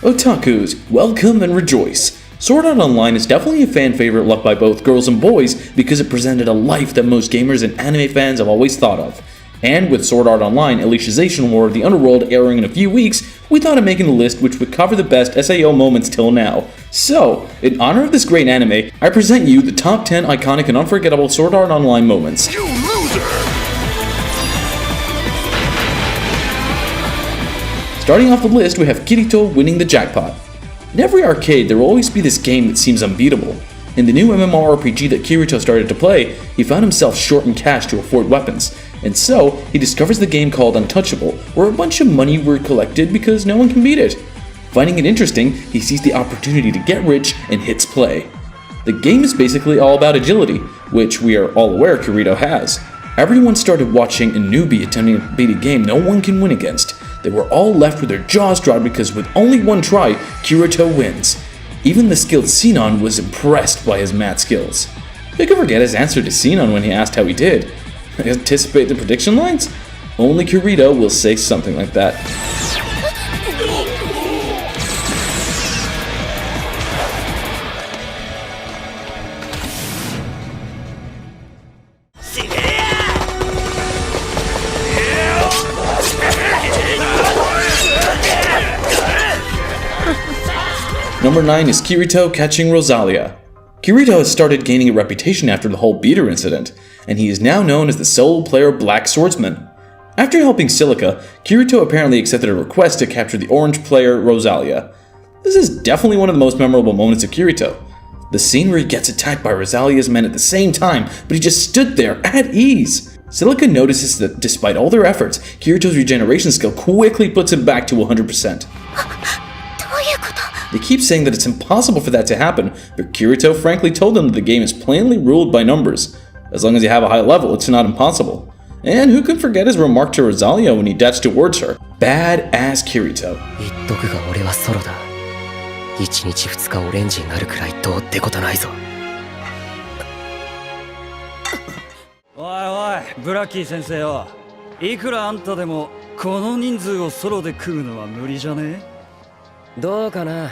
Otakus, welcome and rejoice! Sword Art Online is definitely a fan favorite loved by both girls and boys because it presented a life that most gamers and anime fans have always thought of. And with Sword Art Online Alicization War of the Underworld airing in a few weeks, we thought of making a list which would cover the best SAO moments till now. So, in honor of this great anime, I present you the top 10 iconic and unforgettable Sword Art Online moments. You loser! Starting off the list, we have Kirito winning the jackpot. In every arcade, there will always be this game that seems unbeatable. In the new MMORPG that Kirito started to play, he found himself short in cash to afford weapons, and so he discovers the game called Untouchable, where a bunch of money were collected because no one can beat it. Finding it interesting, he sees the opportunity to get rich and hits play. The game is basically all about agility, which we are all aware Kirito has. Everyone started watching a newbie attempting to beat a game no one can win against. They were all left with their jaws dropped because with only one try, Kirito wins. Even the skilled Sinon was impressed by his math skills. Who could forget his answer to Sinon when he asked how he did? Anticipate the prediction lines? Only Kirito will say something like that. Number 9 is Kirito catching Rosalia. Kirito has started gaining a reputation after the whole beater incident, and he is now known as the solo player Black Swordsman. After helping Silica, Kirito apparently accepted a request to capture the orange player Rosalia. This is definitely one of the most memorable moments of Kirito. The scene where he gets attacked by Rosalia's men at the same time, but he just stood there at ease. Silica notices that despite all their efforts, Kirito's regeneration skill quickly puts him back to 100%. They keep saying that it's impossible for that to happen, but Kirito frankly told them that the game is plainly ruled by numbers. As long as you have a high level, it's not impossible. And who can forget his remark to Rosalia when he dashed towards her? Badass Kirito. Brocoli 先生よ。いくらあんたでもこの人数をソロで食うのは無理じゃね？どうかな。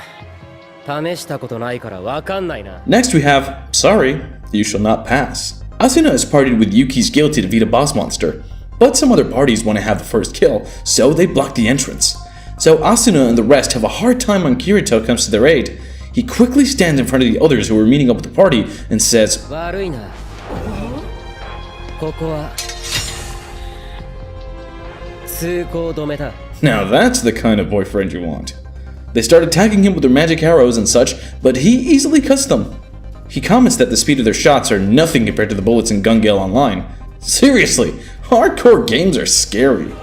試したことないからわかんないな。Next we have, sorry, you shall not pass. Asuna has partied with Yuki's guild to defeat a boss monster, but some other parties want to have the first kill, so they block the entrance. So Asuna and the rest have a hard time when Kirito comes to their aid. He quickly stands in front of the others who are meeting up with the party and says, 悪いな。ここは通行止めだ。 Now that's the kind of boyfriend you want. They start attacking him with their magic arrows and such, but he easily cuts them. He comments that the speed of their shots are nothing compared to the bullets in Gun Gale Online. Seriously, hardcore games are scary.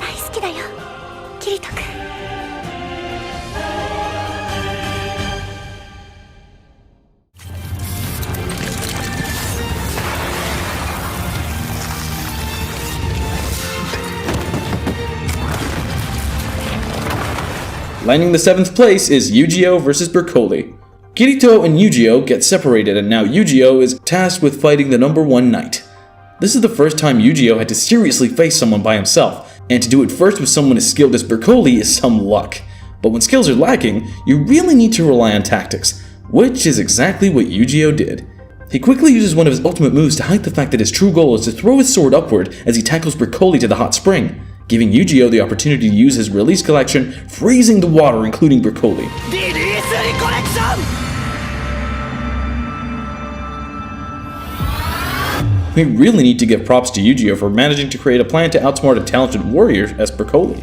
Landing the 7th place is Yugioh vs Brocoli. Kirito and Yugioh get separated and now Yugioh is tasked with fighting the number 1 knight. This is the first time Yugioh had to seriously face someone by himself, and to do it first with someone as skilled as Brocoli is some luck. But when skills are lacking, you really need to rely on tactics, which is exactly what Yugioh did. He quickly uses one of his ultimate moves to hide the fact that his true goal is to throw his sword upward as he tackles Brocoli to the hot spring, giving Yugioh the opportunity to use his release collection, freezing the water including Brocoli. We really need to give props to Yugioh for managing to create a plan to outsmart a talented warrior as Brocoli.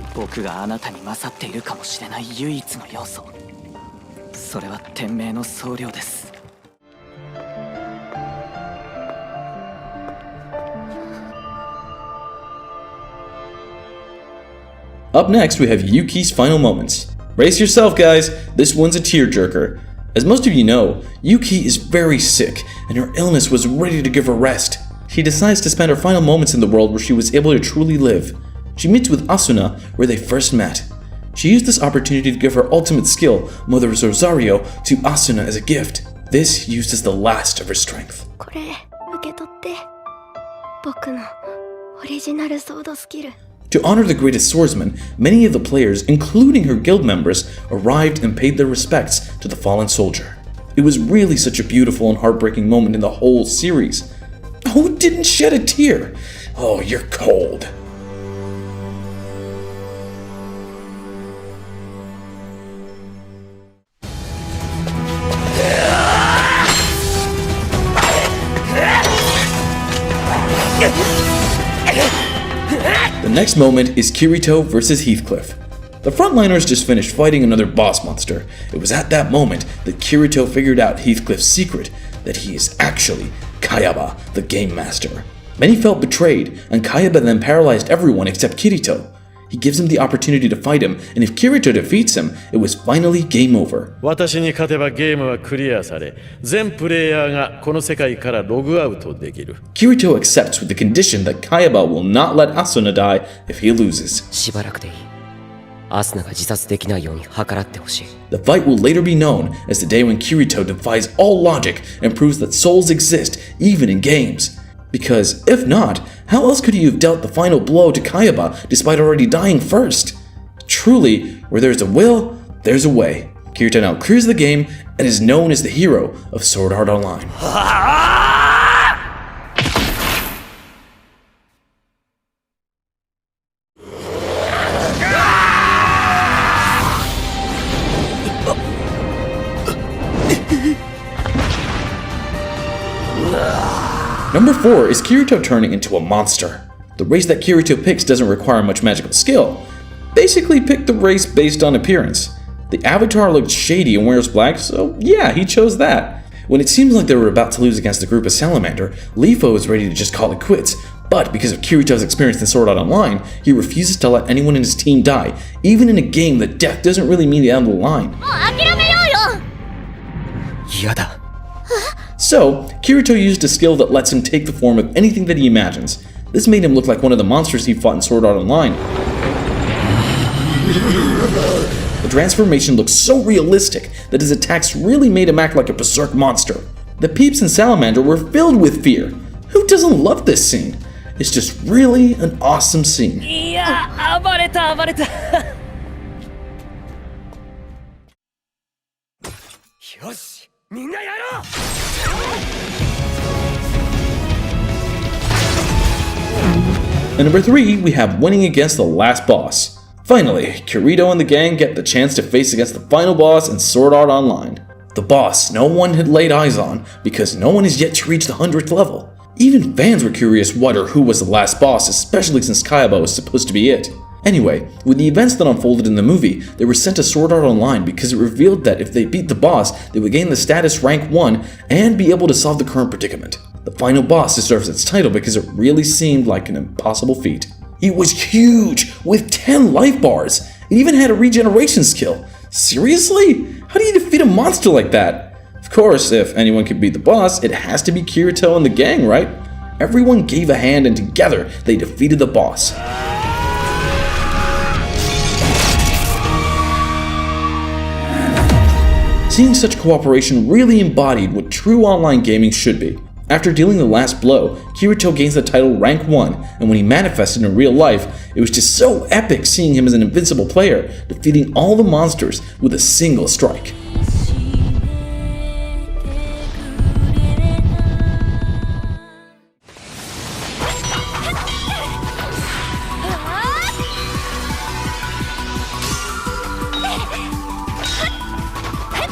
Up next, we have Yuki's final moments. Brace yourself, guys, this one's a tearjerker. As most of you know, Yuki is very sick, and her illness was ready to give her rest. She decides to spend her final moments in the world where she was able to truly live. She meets with Asuna, where they first met. She used this opportunity to give her ultimate skill, Mother's Rosario, to Asuna as a gift. This used as the last of her strength. To honor the greatest swordsman, many of the players, including her guild members, arrived and paid their respects to the fallen soldier. It was really such a beautiful and heartbreaking moment in the whole series. Who didn't shed a tear? Oh, you're cold. The next moment is Kirito versus Heathcliff. The frontliners just finished fighting another boss monster. It was at that moment that Kirito figured out Heathcliff's secret, that he is actually Kayaba, the game master. Many felt betrayed, and Kayaba then paralyzed everyone except Kirito. He gives him the opportunity to fight him, and if Kirito defeats him, it was finally game over. 私に勝てばゲームはクリアされ、全プレイヤーがこの世界からログアウトできる。Kirito accepts with the condition that Kayaba will not let Asuna die if he loses. しばらくでいい。アスナが自殺できないように計らってほしい。The fight will later be known as the day when Kirito defies all logic and proves that souls exist even in games. Because if not, how else could he have dealt the final blow to Kayaba despite already dying first? Truly, where there's a will, there's a way. Kirito now clears the game and is known as the hero of Sword Art Online. Number 4 is Kirito turning into a monster. The race that Kirito picks doesn't require much magical skill. Basically pick the race based on appearance. The avatar looked shady and wears black, so yeah, he chose that. When it seems like they were about to lose against the group of Salamander, Leafo is ready to just call it quits, but because of Kirito's experience in Sword Art Online, he refuses to let anyone in his team die, even in a game that death doesn't really mean the end of the line. Yada. So, Kirito used a skill that lets him take the form of anything that he imagines. This made him look like one of the monsters he fought in Sword Art Online. The transformation looks so realistic that his attacks really made him act like a berserk monster. The peeps in Salamander were filled with fear. Who doesn't love this scene? It's just really an awesome scene. And number 3, we have winning against the last boss. Finally, Kirito and the gang get the chance to face against the final boss in Sword Art Online. The boss no one had laid eyes on because no one has yet to reach the 100th level. Even fans were curious what or who was the last boss, especially since Kayaba was supposed to be it. Anyway, with the events that unfolded in the movie, they were sent to Sword Art Online because it revealed that if they beat the boss, they would gain the status rank 1 and be able to solve the current predicament. The final boss deserves its title because it really seemed like an impossible feat. It was huge, with 10 life bars. It even had a regeneration skill. Seriously? How do you defeat a monster like that? Of course, if anyone could beat the boss, it has to be Kirito and the gang, right? Everyone gave a hand and together they defeated the boss. Seeing such cooperation really embodied what true online gaming should be. After dealing the last blow, Kirito gains the title rank 1, and when he manifested in real life, it was just so epic seeing him as an invincible player, defeating all the monsters with a single strike.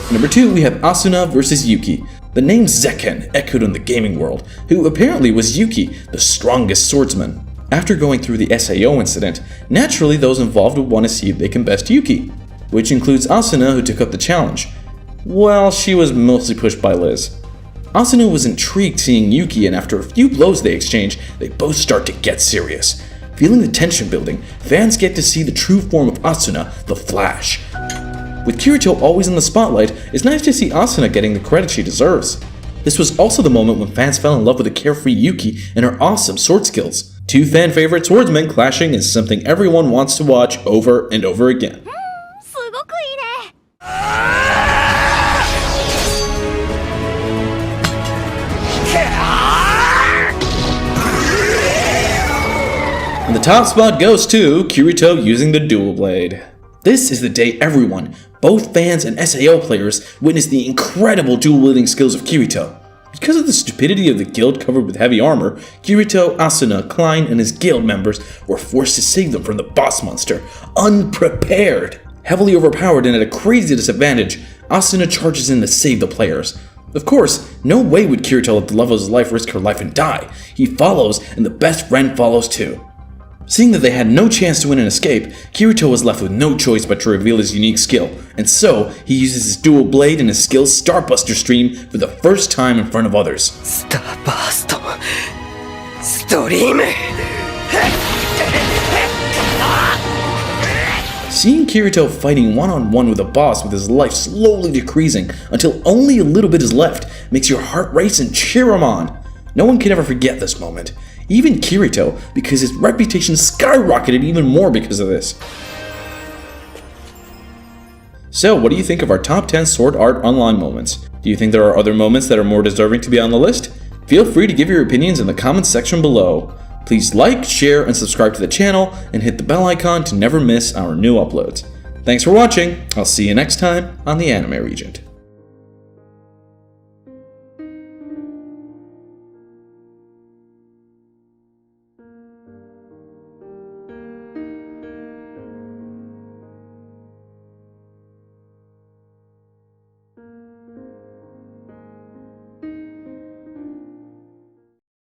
Number 2, we have Asuna versus Yuki. The name Zekken echoed in the gaming world, who apparently was Yuki, the strongest swordsman. After going through the SAO incident, naturally those involved would want to see if they can best Yuki, which includes Asuna, who took up the challenge. Well, she was mostly pushed by Liz. Asuna was intrigued seeing Yuki, and after a few blows they exchange, they both start to get serious. Feeling the tension building, fans get to see the true form of Asuna, the Flash. With Kirito always in the spotlight, it's nice to see Asuna getting the credit she deserves. This was also the moment when fans fell in love with the carefree Yuki and her awesome sword skills. Two fan-favorite swordsmen clashing is something everyone wants to watch over and over again. And the top spot goes to Kirito using the dual blade. This is the day everyone, both fans and SAO players, witnessed the incredible dual wielding skills of Kirito. Because of the stupidity of the guild covered with heavy armor, Kirito, Asuna, Klein, and his guild members were forced to save them from the boss monster, unprepared. Heavily overpowered and at a crazy disadvantage, Asuna charges in to save the players. Of course, no way would Kirito let the love of his life risk her life and die. He follows, and the best friend follows too. Seeing that they had no chance to win and escape, Kirito was left with no choice but to reveal his unique skill, and so he uses his dual blade and his skill Starbuster Stream for the first time in front of others. Starburst Stream. Seeing Kirito fighting one-on-one with a boss with his life slowly decreasing until only a little bit is left makes your heart race and cheer him on. No one can ever forget this moment. Even Kirito, because his reputation skyrocketed even more because of this. So, what do you think of our top 10 Sword Art Online moments? Do you think there are other moments that are more deserving to be on the list? Feel free to give your opinions in the comments section below. Please like, share, and subscribe to the channel, and hit the bell icon to never miss our new uploads. Thanks for watching. I'll see you next time on the AnimeRegent.